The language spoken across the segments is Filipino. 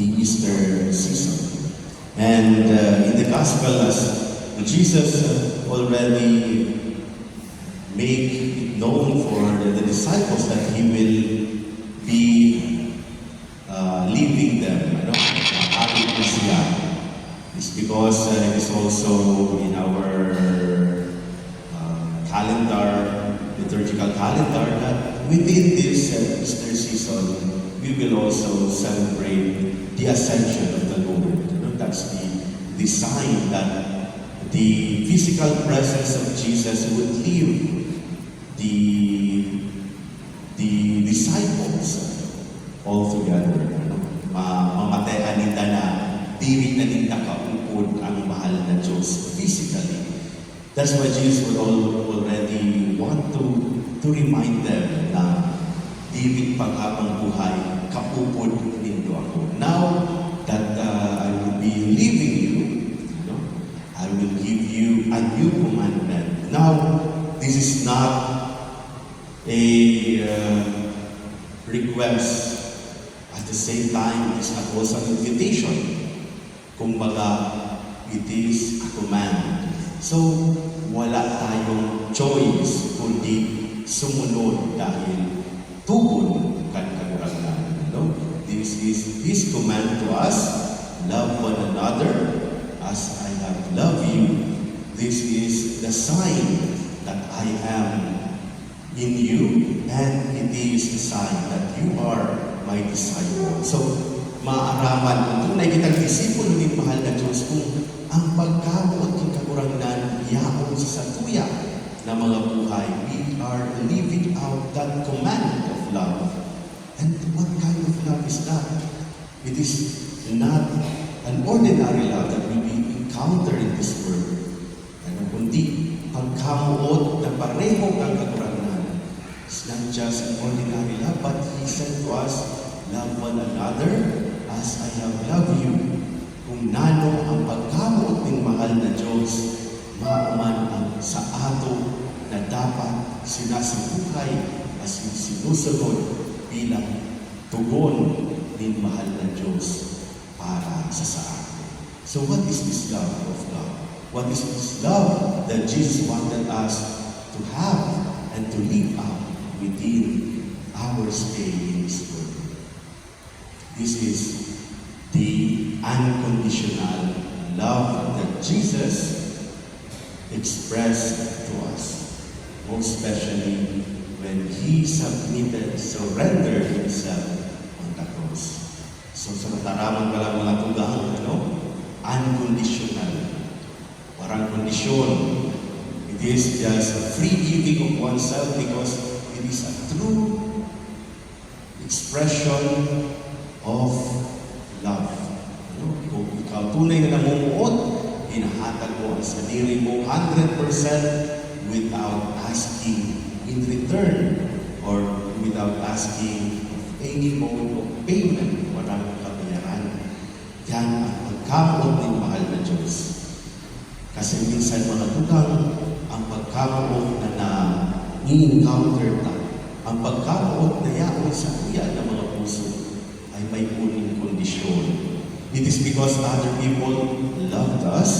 the Easter season. And in the Gospel, as Jesus already make it known for the disciples that He will be leaving them, atin na siya. It's because it is also in our liturgical calendar, that within this Easter season, we will also celebrate the ascension of the Lord. That's the sign that the physical presence of Jesus would leave the disciples altogether. Mamatayan nila na dirit na nila kaupod ang mahal na Diyos physically. That's why Jesus would already want to remind them na dirit pang habang buhay, kaupod ninyo ako. Now that I will be leaving you, I will give you a new commandment. Now, this is not a request. At the same time, it is also an invitation. Kumbaga, it is a command. So, wala tayong choice kundi sumunod dahil tubod kan kaguragan. This is His command to us, love one another as I have loved you. This is the sign that I am in you, and it is the sign that you are my disciple. So, maaraman kung tunay kitang disipulo ni mahal na Diyos, kung ang pagkamot ng kakurangan yaon sa satuya na mga buhay, we are living out that command of love. And what kind of love is that? It is not an ordinary love that we encounter in this world. Kundi pagkamuot na pareho ng kakurangan. It's not just an ordinary love, but He said to us, love one another as I have loved you. Kung nano ang pagkamuot ng mahal na Diyos, maaman ang sa ato na dapat sinasabukay as sinusunod bilang tugon ng mahal na Diyos para sa atin. So what is this love of God? What is this love that Jesus wanted us to have and to live out within our stay in this world? This is the unconditional love that Jesus expressed to us, most especially when He surrendered Himself on the cross. So sa nataraman pala mga tugang, unconditional. Parang kondisyon. It is just a free giving of oneself because it is a true expression of love. Kung ikaw tunay na namumuot, hinahatag mo ang sarili mo 100% without asking in return or without asking any mode of payment. Walang kabayaran. Yan ang pagkamuot ng mahal na Diyos. Kasi minsan mga tugang, ang pagkamuot na ni-encounter tayo, ang pagkamuot na yaon sa kuya ng mga puso ay may uning kondisyon. It is because other people loved us.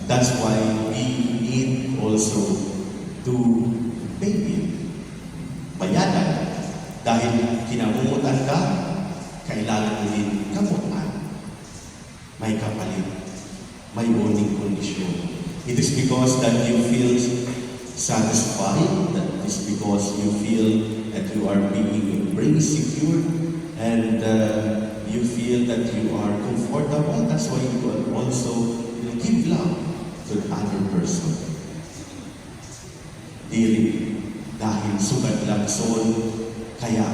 That's why we need also to pay it. Bayadan. Dahil kinamumutan ka, kailangan mo din kamutan. May kapalit. May uning kondisyon. It is because that you feel satisfied, that is because you feel that you are being very secure, and you feel that you are comfortable. That's why you will also give love to the other person. Dahil sugat langson, kaya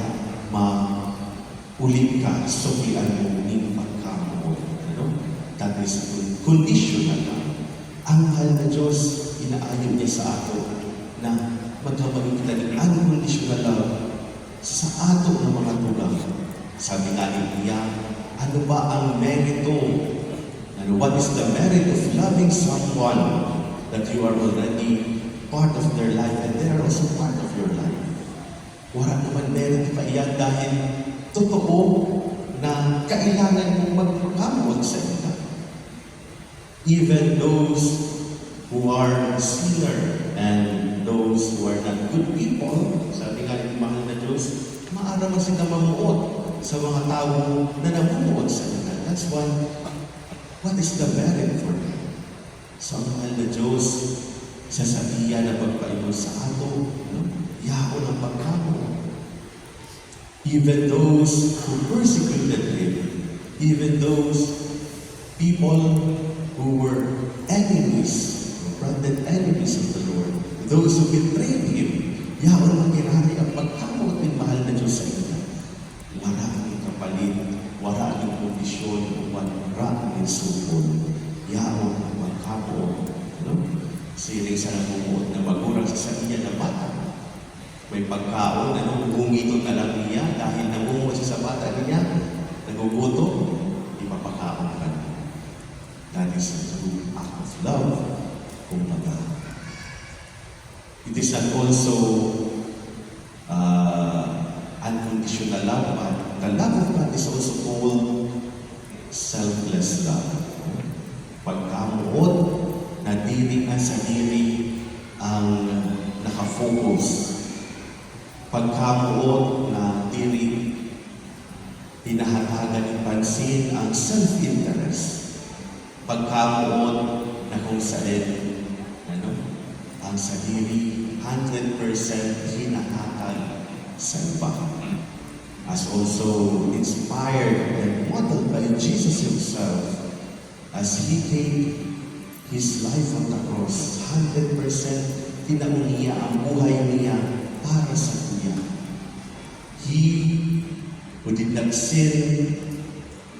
maulit ka, suklian mo ng pagkamuot. That is conditional lang. Ang mahal na Diyos, inaayon niya sa ato na magkamaling kita ng unconditional love sa ato ng mga tulang. Sabi nga niya, ano ba ang merito? What is the merit of loving someone that you are already part of their life and they are also part of your life? Wala naman merit pa iyan dahil totoo na kailangan mong magpakamot sa iba. Even those who are sinner and those who are not good people, sabi nga ng mahal na Diyos, maaraman sila mamuot sa mga tao na namumuot sa iba. That's why, what is the merit for them? Sa mahal na Diyos, sa sabiya na pagpaino sa ato, yao ng pagkamo. Even those who persecuted Him, even those people who were enemies, confronted enemies of the Lord, those who betrayed Him, yao ng kinari ang pagkamo at mahal na Diyos sa inyo. Wala ang kapalit, wala ang kondisyon, wala ang supol, yao ng pagkamo. Siling sa namumuot na magurang sa sabihan ng bata. May pagkaon na nung bumito na lang niya dahil namumuot siya sa bata niya, nagugutom, ipapakaon ka niya. That is a true act of love, kumbaga. It is not also unconditional love, but the love of God is also called selfless love. Pagkamuot na dili ang sarili ang nakafocus. Pagkamuot na dili pinahatagan ng pansin ang self-interest. Pagkamuot na kung saan ang sarili 100% hinahatag sa iba. As also inspired and modeled by Jesus Himself as He gave His life on the cross, 100% tinanong niya ang buhay niya para sa Kuya. He who did not sin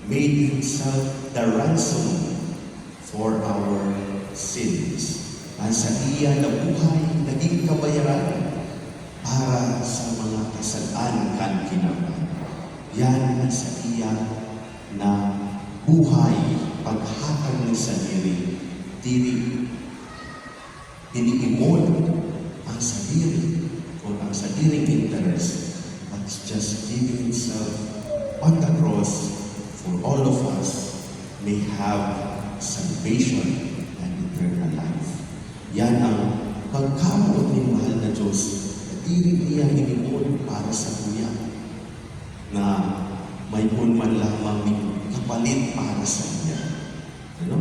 made Himself the ransom for our sins. Ang sa iya na buhay, naging kabayaran para sa mga kasalaan kan kinaman. Yan ang sa iya na buhay, paghatag ng sarili, iniimod ang sarili o ang sariling interest, but just giving Himself on the cross for all of us may have salvation and eternal life. Yan ang pagkamuot ni mahal na Diyos na dili niya inimod para sa Kuya na may man lamang kapalit para sa Iya.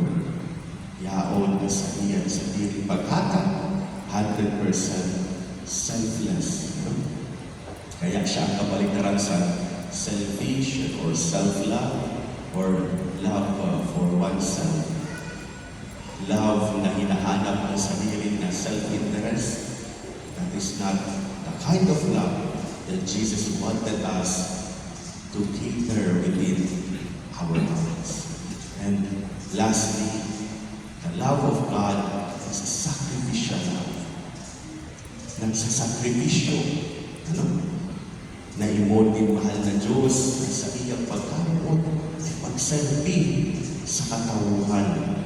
Yaon na sa iya sa dili paghatag, 100% selfless. Kaya siya ang kabaligtaran sa selfish or self-love or love for oneself. Love na hinahanap ng sarili na self-interest. That is not the kind of love that Jesus wanted us to cater within our hearts. And lastly, the love of God is a sacrificial love. Nagsasakripisyo, na imod din mahal na Diyos sa iyang pagkamuot ay pagsalpi sa katauhan.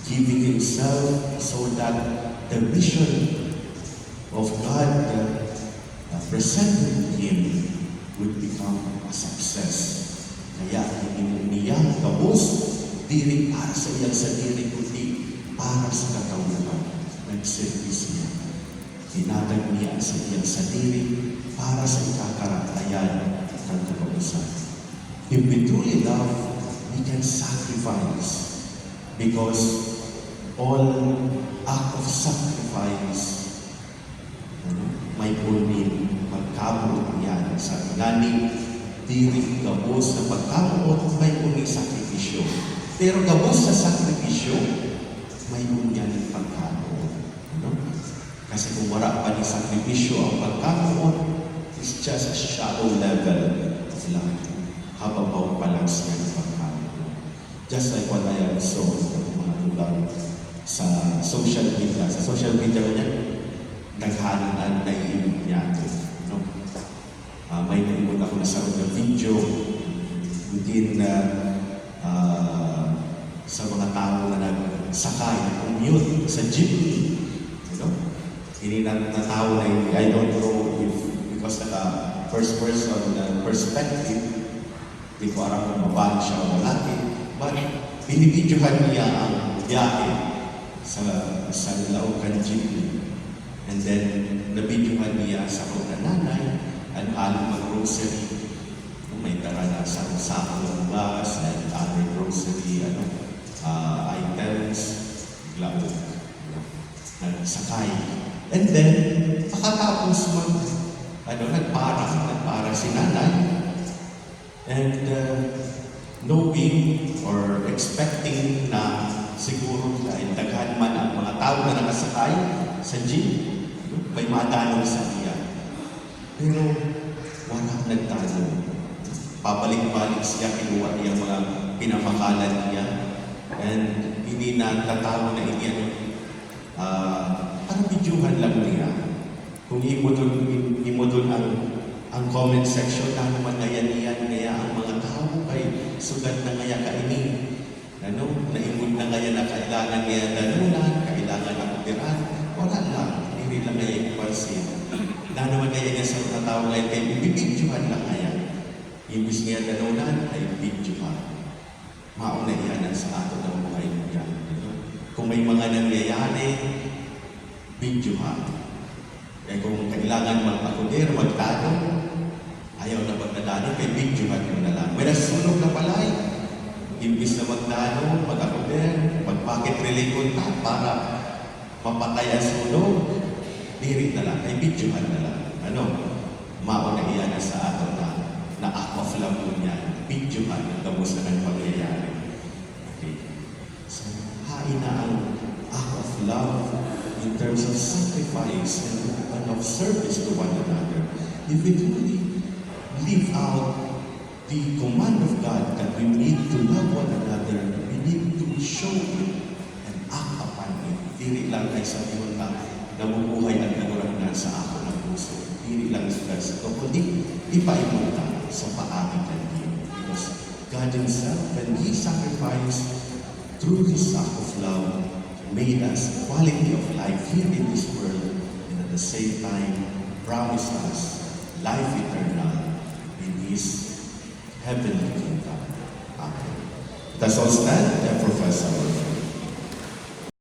Giving Himself so that the vision of God presented Him would become a success. Kaya hindi niya gabos dili para sa iyang sarili, kundi para sa katauhan. Nagservis niya. Tinatag niya sa iyang sarili para sa ikakaratayan ng kapagusan. If we truly love, we can sacrifice. Because all act of sacrifice may unin pagkabuot niya sa nani diri gabos na pagkabuot may uning sakripisyo. Pero gabos sa sakripisyo may unin pagkabuot. Kasi kung wala pa ni sakripisyo ang pagkabuot, it's just a shallow level of life. Hababaw pa lang siya ng pagkabuot. Just like what I have saw sa mga lugar sa social media. Sa social media niya, naghanan na iibig niya. May naimod ako na sa video within sa mga tao na nagsakay, commute sa jeepney. Hindi na tao na I don't know if because naka first person perspective, Hindi ko alam kung babae siya o lalaki. But binibidyohan niya ang biyahe sa Laucan Jeepney. And then, nabidyohan niya sa mga nanay, ang aling mag-grocery. May tara na sa sako ng bus and other grocery items, laog, nagsakay. And then, pakatapos nagpara si nanay. And knowing or expecting na siguro dahil daghan man ang mga tao na nakasakay sa jeep, may matanong sa iya. Pero walang nagtanong. Pabalik-balik siya, kinuha niya mga pinamakalan niya. And hindi na tatawa na iyan. Parang bidyuhan lang niya. Kung imudol ang comment section na naman ngayon kaya ang mga tao kay sugat na ngaya kainin. Naimod na ngaya na kailangan niya danunan, kailangan na kupiran. Wala lang, hindi lang ngaya iparsin. Na naman ngaya niya sa mga tao ngayon kay bibidyuhan lang ngaya. Imbis niya danunan ay bidyuhan. Mauna iyanan sa ato ng buhay niya. Kung may mga nangyayari, bidyuhan. Kaya kung kailangan mag-akudir, magtanong, ayaw na magdadano, kaya bidyuhan mo na lang. May nasunog na palay. Imbis na magtanong, mag-akudir, mag-pocket relay contact para mapatay ang sunog, dirit na lang, ay bidyuhan na lang. Mauna iyanan sa ato na act of love mo niya, bidyuhan ang gabos na ng pangyayari. Okay. So, hain na ang act of love in terms of sacrifice and of service to one another. If we truly live out the command of God that we need to love one another, we need to show it and act upon it. Dili lang ay sabihin na nabubuhay ang kanurangan sa ako ng puso. Dili lang sa ito, kundi ipaimunta sa paaming kandiyo. Because God Himself, when He sacrificed through His act of love, made us quality of life here in this world, and at the same time, promised us life eternal in His heavenly kingdom. Amen. Let us all stand and profess our faith.